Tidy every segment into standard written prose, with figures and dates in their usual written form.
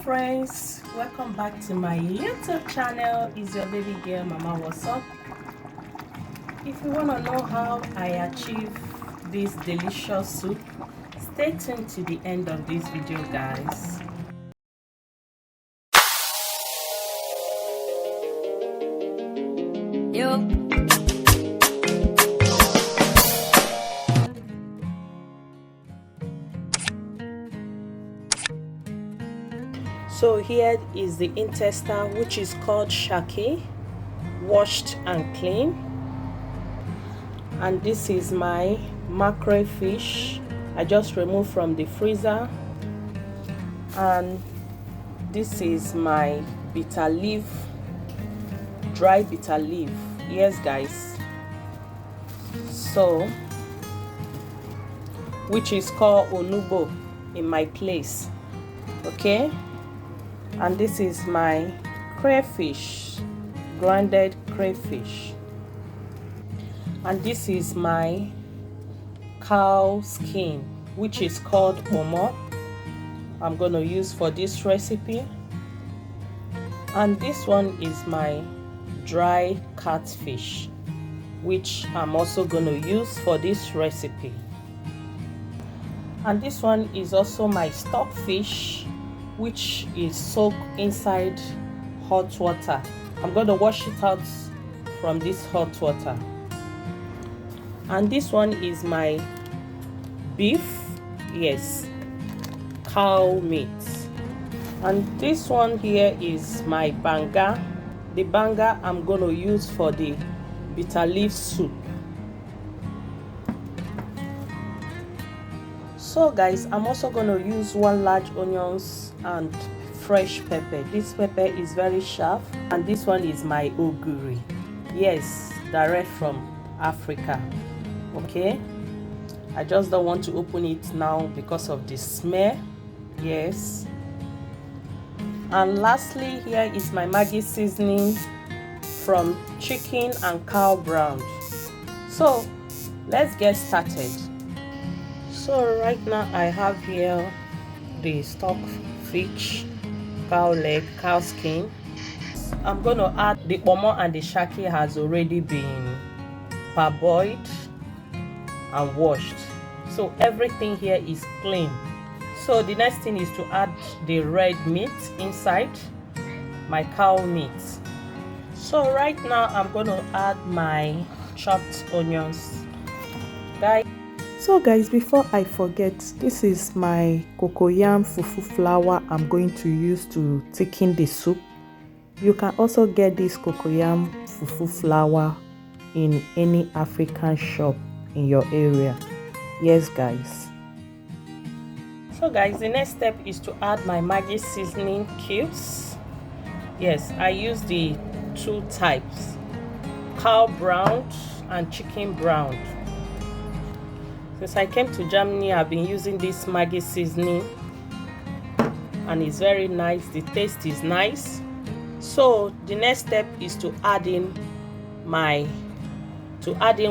friends, welcome back to my YouTube channel. It's your baby girl Mama. What's up? If you want to know how I achieve this delicious soup, stay tuned to the end of this video, guys. So here is the intestine, which is called Shaki, washed and clean. And this is my mackerel fish I just removed from the freezer. And this is my bitter leaf, dry bitter leaf. Yes guys, so which is called onubo in my place. Okay, and this is my crayfish, grounded crayfish. And this is my cow skin, which is called omo, I'm gonna use for this recipe. And this one is my dry catfish, which I'm also gonna use for this recipe. And this one is also my stockfish, which is soaked inside hot water. I'm going to wash it out from this hot water. And this one is my beef, yes, cow meat. And this one here is my banga. The banga I'm going to use for the bitter leaf soup. So guys, I'm also going to use 1 large onions and fresh pepper. This pepper is very sharp. And this one is my ogiri, yes, direct from Africa. Okay, I just don't want to open it now because of the smell. Yes. And lastly, here is my Maggie seasoning from chicken and cow brown. So let's get started. So right now I have here the stock fish, cow leg, cow skin. I'm going to add the omo, and the shaki has already been parboiled and washed. So everything here is clean. So the next thing is to add the red meat inside, my cow meat. So right now I'm going to add my chopped onions. So guys, before I forget, this is my cocoyam fufu flour I'm going to use to thicken the soup. You can also get this cocoyam fufu flour in any African shop in your area. Yes guys. So guys, the next step is to add my Maggie seasoning cubes. Yes, I use the 2 types, cow brown and chicken brown. Since I came to Germany, I've been using this Maggie seasoning and it's very nice. The taste is nice. So the next step is to add in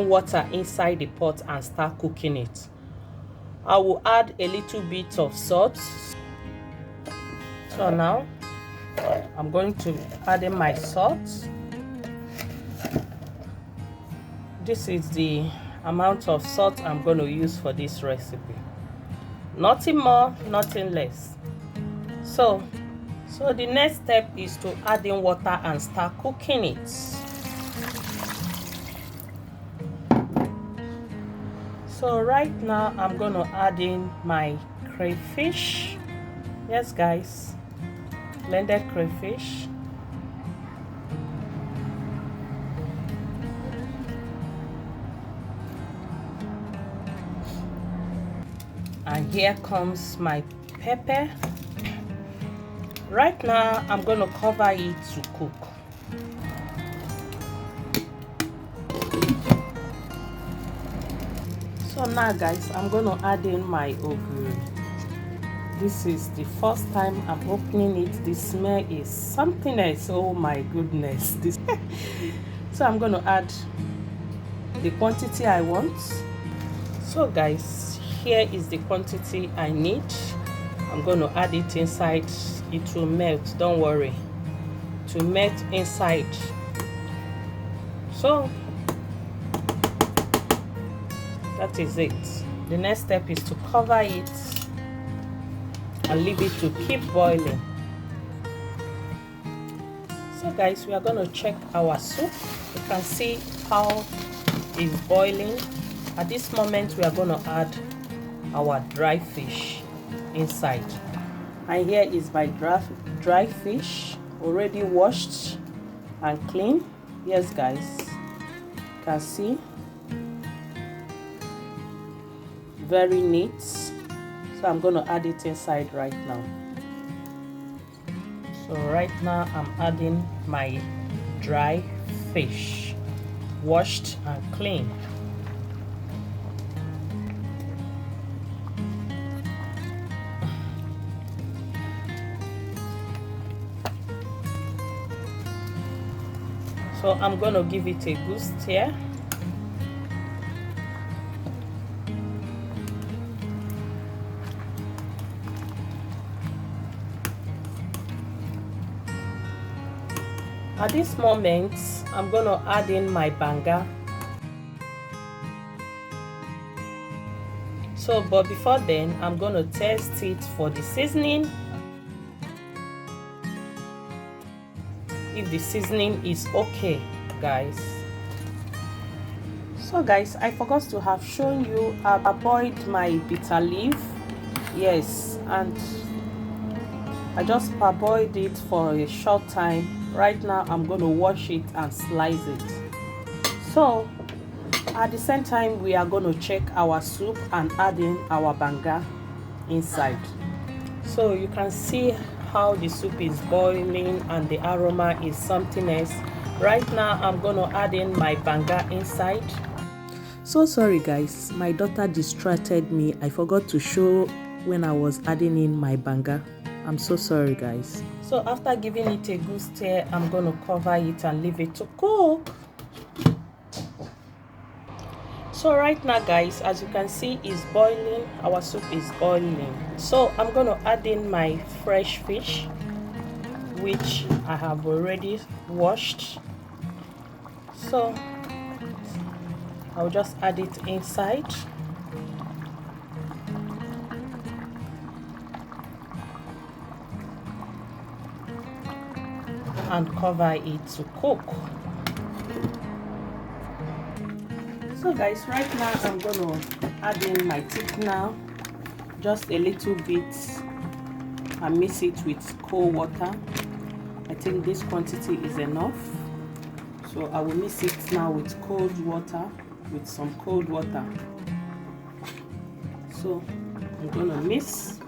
water inside the pot and start cooking it. I will add a little bit of salt. So now I'm going to add in my salt. This is the amount of salt I'm going to use for this recipe. Nothing more, nothing less. So the next step is to add in water and start cooking it. So right now I'm going to add in my crayfish. Yes guys, blended crayfish. And here comes my pepper. Right now I'm going to cover it to cook. So now guys, I'm going to add in my ogiri. This is the first time I'm opening it. The smell is something else. Oh my goodness. So I'm going to add the quantity I want. So guys, here is the quantity I need. I'm going to add it inside it will melt, don't worry, to melt inside. So that is it. The next step is to cover it and leave it to keep boiling. So guys, we are going to check our soup. You can see how it's boiling. At this moment we are going to add our dry fish inside, and here is my dry fish, already washed and clean. Yes guys, you can see, very neat. So I'm going to add it inside right now. So right now I'm adding my dry fish, washed and clean. So I'm going to give it a good stir. At this moment, I'm going to add in my banga. So, but before then, I'm going to test it for the seasoning. If the seasoning is okay, guys. So guys, I forgot to have shown you, I parboiled my bitter leaf. Yes, and I just parboiled it for a short time. Right now I'm going to wash it and slice it. So at the same time we are going to check our soup and add in our banga inside. So you can see how the soup is boiling and the aroma is something else. Right now I'm going to add in my banga inside. So sorry guys, my daughter distracted me. I forgot to show when I was adding in my banga. I'm so sorry guys. So after giving it a good stir, I'm going to cover it and leave it to cook. So right now guys, as you can see, it's boiling. Our soup is boiling. So I'm going to add in my fresh fish, which I have already washed. So I'll just add it inside. And cover it to cook. So guys, right now I'm gonna add in my thickener, just a little bit, and mix it with cold water. I think this quantity is enough, so I will mix it now with cold water, with some cold water. So I'm gonna mix.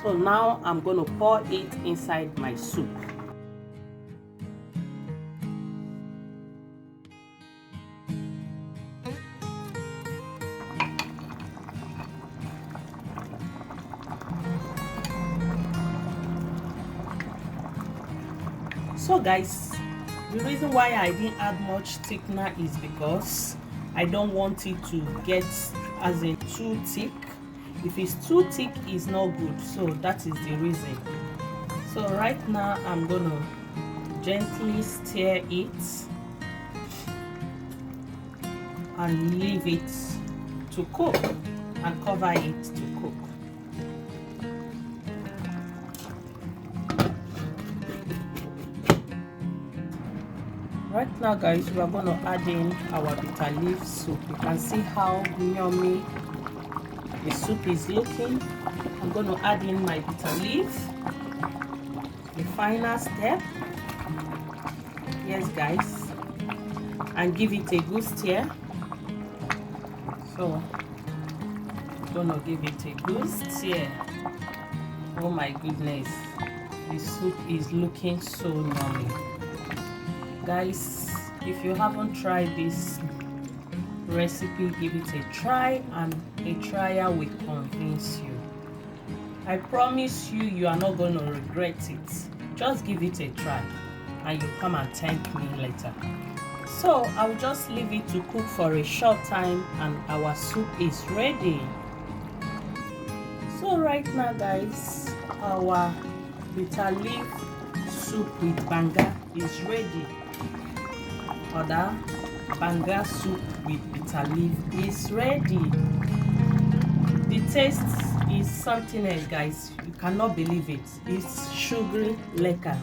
So now I'm going to pour it inside my soup. So guys, the reason why I didn't add much thickener is because I don't want it to get as in too thick. If it's too thick, it's not good. So that is the reason. So right now I'm gonna gently stir it and leave it to cook and cover it to cook. Right now guys, we are going to add in our bitter leaf soup. You can see how yummy the soup is looking. I'm going to add in my bitter leaf, the final step. Yes guys, and give it a good stir. So I'm going to give it a good stir. Oh my goodness, the soup is looking so yummy. Guys, if you haven't tried this recipe, give it a try, and a trial will convince you. I promise you, you are not going to regret it. Just give it a try. and you come and thank me later. So I will just leave it to cook for a short time and our soup is ready. So right now guys, our bitter leaf soup with banga is ready. Other banga soup with bitter leaf is ready. The taste is something else guys, you cannot believe it. It's sugary liquor.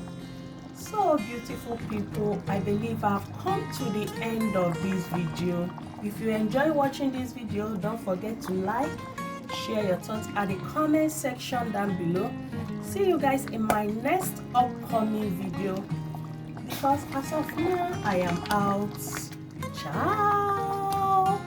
So beautiful people, I believe I've come to the end of this video. If you enjoy watching this video, don't forget to like, share your thoughts at the comment section down below. See you guys in my next upcoming video, because as of now I am out. Ciao.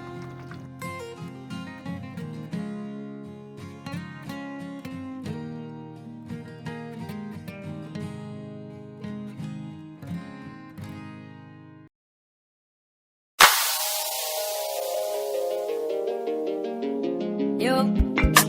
Yo.